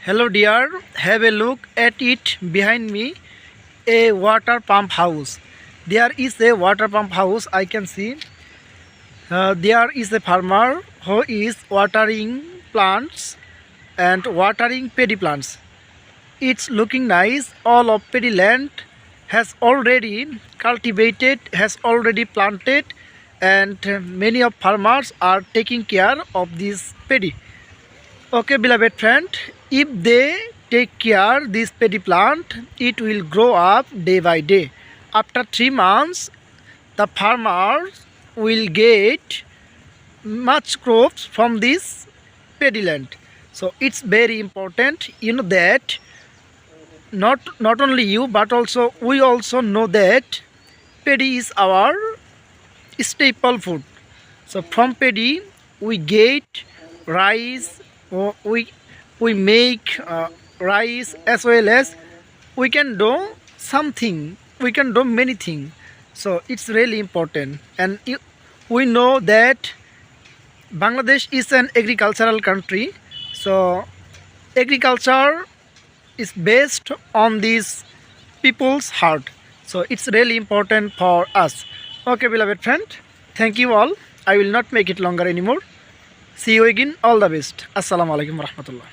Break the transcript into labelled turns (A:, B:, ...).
A: Hello dear, have a look at it behind me, a water pump house. There is a water pump house I can see. There is a farmer who is watering plants and watering paddy plants. It's looking nice. All of paddy land has already cultivated, has already planted, and many of farmers are taking care of this paddy. Okay, beloved friend, if they take care this paddy plant, it will grow up day by day. After 3 months, the farmers will get much crops from this paddy land. So it's very important, you know, that not only you but also we also know that paddy is our staple food. So from paddy we get rice, or we make rice, as well as we can do something, we can do many things. So it's really important, and we know that Bangladesh is an agricultural country. So agriculture is based on these people's heart. So it's really important for us. Okay, beloved friend, thank you all. I will not make it longer anymore. See you again. All the best. Assalamu alaikum warahmatullah.